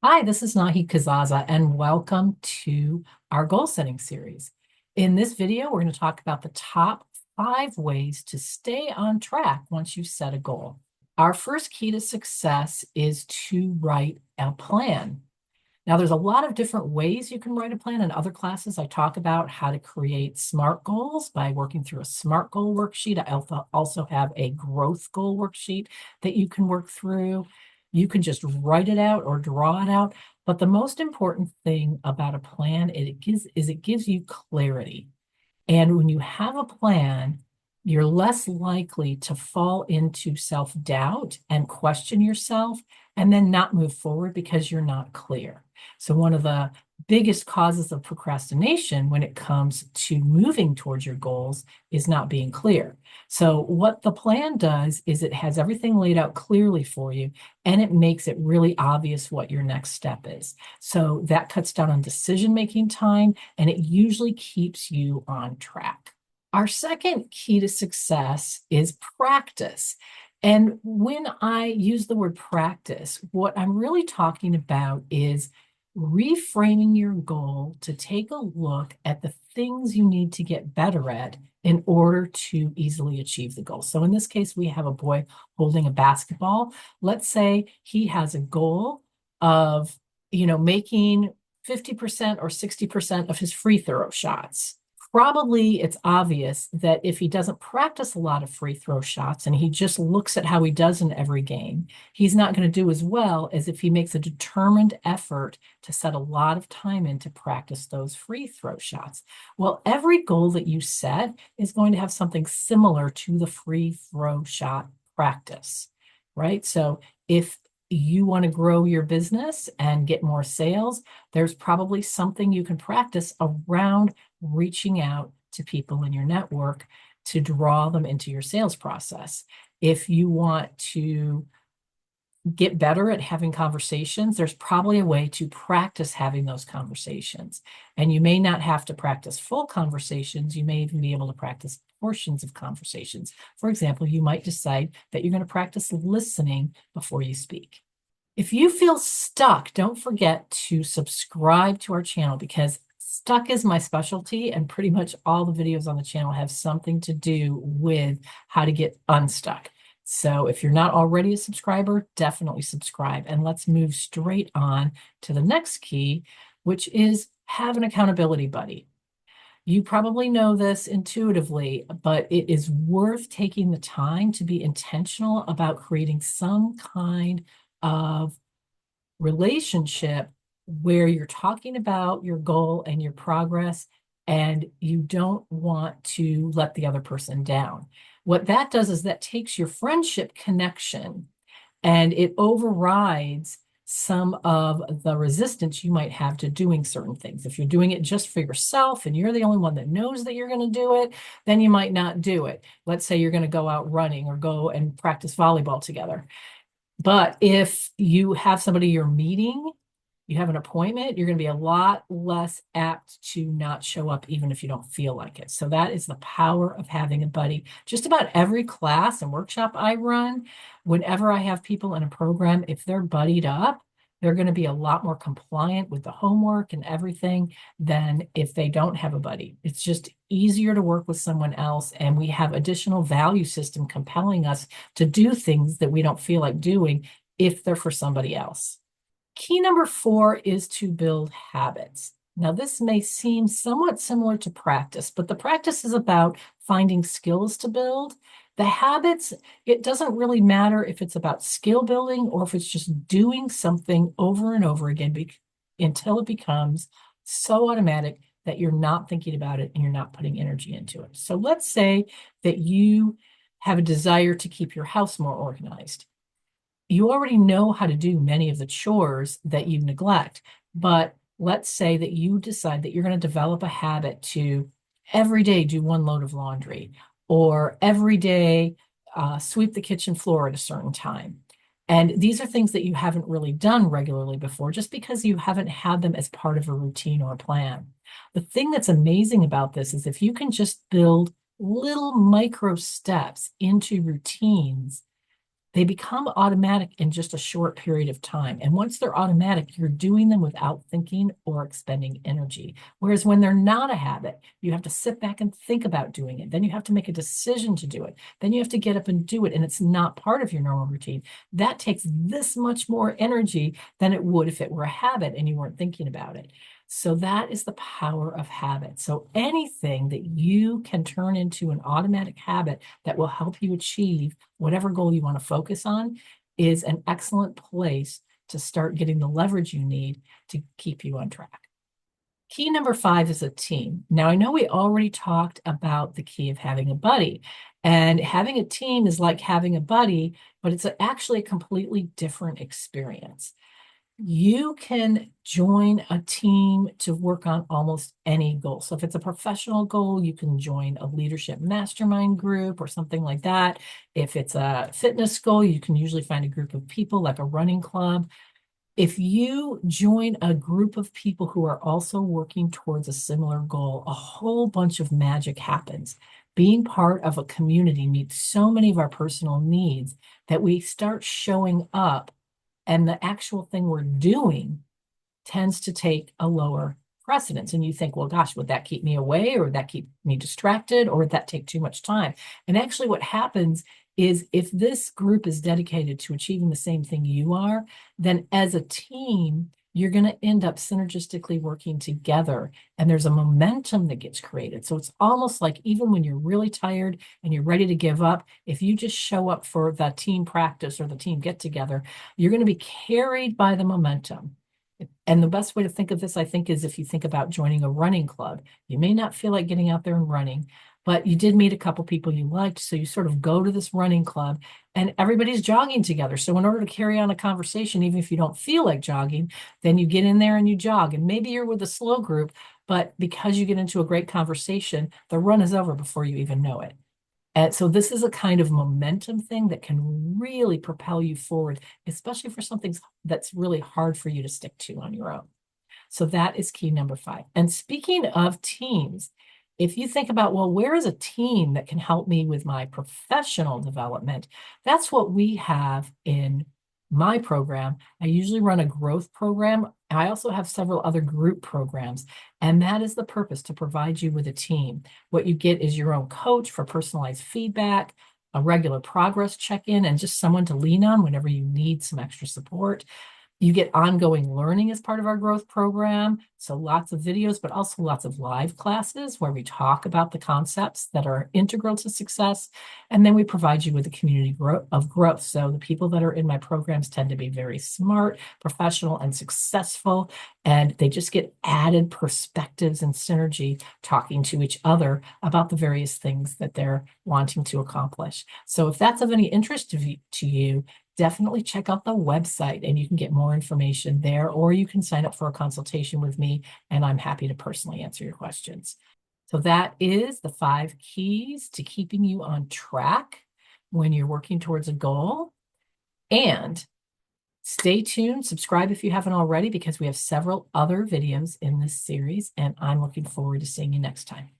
Hi, this is Nahi Kazaza, and welcome to our goal setting series. In this video, we're going to talk about the top 5 ways to stay on track once you set a goal. Our first key to success is to write a plan. Now, there's a lot of different ways you can write a plan. In other classes, I talk about how to create SMART goals by working through a SMART goal worksheet. I also have a growth goal worksheet that you can work through. You can just write it out or draw it out. But the most important thing about a plan it gives you clarity. And when you have a plan, you're less likely to fall into self-doubt and question yourself and then not move forward because you're not clear. So one of the biggest causes of procrastination when it comes to moving towards your goals is not being clear. So what the plan does is it has everything laid out clearly for you, and it makes it really obvious what your next step is. So that cuts down on decision-making time, and it usually keeps you on track. Our second key to success is practice. And when I use the word practice, what I'm really talking about is reframing your goal to take a look at the things you need to get better at in order to easily achieve the goal. So in this case, we have a boy holding a basketball. Let's say he has a goal of, making 50% or 60% of his free throw shots. Probably it's obvious that if he doesn't practice a lot of free throw shots and he just looks at how he does in every game, he's not going to do as well as if he makes a determined effort to set a lot of time in to practice those free throw shots. Well, every goal that you set is going to have something similar to the free throw shot practice, right? So if you want to grow your business and get more sales, there's probably something you can practice around reaching out to people in your network to draw them into your sales process. If you want to get better at having conversations, there's probably a way to practice having those conversations. And you may not have to practice full conversations. You may even be able to practice portions of conversations. For example, you might decide that you're going to practice listening before you speak. If you feel stuck, don't forget to subscribe to our channel because stuck is my specialty, and pretty much all the videos on the channel have something to do with how to get unstuck. So if you're not already a subscriber, definitely subscribe. And let's move straight on to the next key, which is have an accountability buddy. You probably know this intuitively, but it is worth taking the time to be intentional about creating some kind of relationship where you're talking about your goal and your progress, and you don't want to let the other person down. What that does is that takes your friendship connection and it overrides some of the resistance you might have to doing certain things. If you're doing it just for yourself and you're the only one that knows that you're going to do it, then you might not do it. Let's say you're going to go out running or go and practice volleyball together. But if you have somebody you're meeting, you have an appointment, you're going to be a lot less apt to not show up even if you don't feel like it. So that is the power of having a buddy. Just about every class and workshop I run, whenever I have people in a program, if they're buddied up, they're going to be a lot more compliant with the homework and everything than if they don't have a buddy. It's just easier to work with someone else, and we have additional value system compelling us to do things that we don't feel like doing if they're for somebody else. Key number 4 is to build habits. Now, this may seem somewhat similar to practice, but the practice is about finding skills to build. The habits, it doesn't really matter if it's about skill building or if it's just doing something over and over again until it becomes so automatic that you're not thinking about it and you're not putting energy into it. So let's say that you have a desire to keep your house more organized. You already know how to do many of the chores that you neglect, but let's say that you decide that you're going to develop a habit to every day do one load of laundry or every day sweep the kitchen floor at a certain time. And these are things that you haven't really done regularly before just because you haven't had them as part of a routine or a plan. The thing that's amazing about this is if you can just build little micro steps into routines, they become automatic in just a short period of time. And once they're automatic, you're doing them without thinking or expending energy. Whereas when they're not a habit, you have to sit back and think about doing it. Then you have to make a decision to do it. Then you have to get up and do it. And it's not part of your normal routine. That takes this much more energy than it would if it were a habit and you weren't thinking about it. So that is the power of habit. So anything that you can turn into an automatic habit that will help you achieve whatever goal you want to focus on is an excellent place to start getting the leverage you need to keep you on track. Key number 5 is a team. Now, I know we already talked about the key of having a buddy, and having a team is like having a buddy, but it's actually a completely different experience. You can join a team to work on almost any goal. So if it's a professional goal, you can join a leadership mastermind group or something like that. If it's a fitness goal, you can usually find a group of people like a running club. If you join a group of people who are also working towards a similar goal, a whole bunch of magic happens. Being part of a community meets so many of our personal needs that we start showing up, and the actual thing we're doing tends to take a lower precedence. And you think, well, gosh, would that keep me away, or would that keep me distracted, or would that take too much time? And actually what happens is if this group is dedicated to achieving the same thing you are, then as a team, you're going to end up synergistically working together, and there's a momentum that gets created. So it's almost like even when you're really tired and you're ready to give up, if you just show up for the team practice or the team get together, you're going to be carried by the momentum. And the best way to think of this, I think, is if you think about joining a running club. You may not feel like getting out there and running, but you did meet a couple people you liked. So you sort of go to this running club and everybody's jogging together. So in order to carry on a conversation, even if you don't feel like jogging, then you get in there and you jog. And maybe you're with a slow group, but because you get into a great conversation, the run is over before you even know it. And so this is a kind of momentum thing that can really propel you forward, especially for something that's really hard for you to stick to on your own. So that is key number 5. And speaking of teams, if you think about, well, where is a team that can help me with my professional development? That's what we have in my program. I usually run a growth program. I also have several other group programs, and that is the purpose, to provide you with a team. What you get is your own coach for personalized feedback, a regular progress check-in, and just someone to lean on whenever you need some extra support. You get ongoing learning as part of our growth program. So lots of videos, but also lots of live classes where we talk about the concepts that are integral to success. And then we provide you with a community of growth. So the people that are in my programs tend to be very smart, professional, and successful. And they just get added perspectives and synergy talking to each other about the various things that they're wanting to accomplish. So if that's of any interest to you, definitely check out the website and you can get more information there, or you can sign up for a consultation with me and I'm happy to personally answer your questions. So that is the 5 keys to keeping you on track when you're working towards a goal. And stay tuned, subscribe if you haven't already, because we have several other videos in this series, and I'm looking forward to seeing you next time.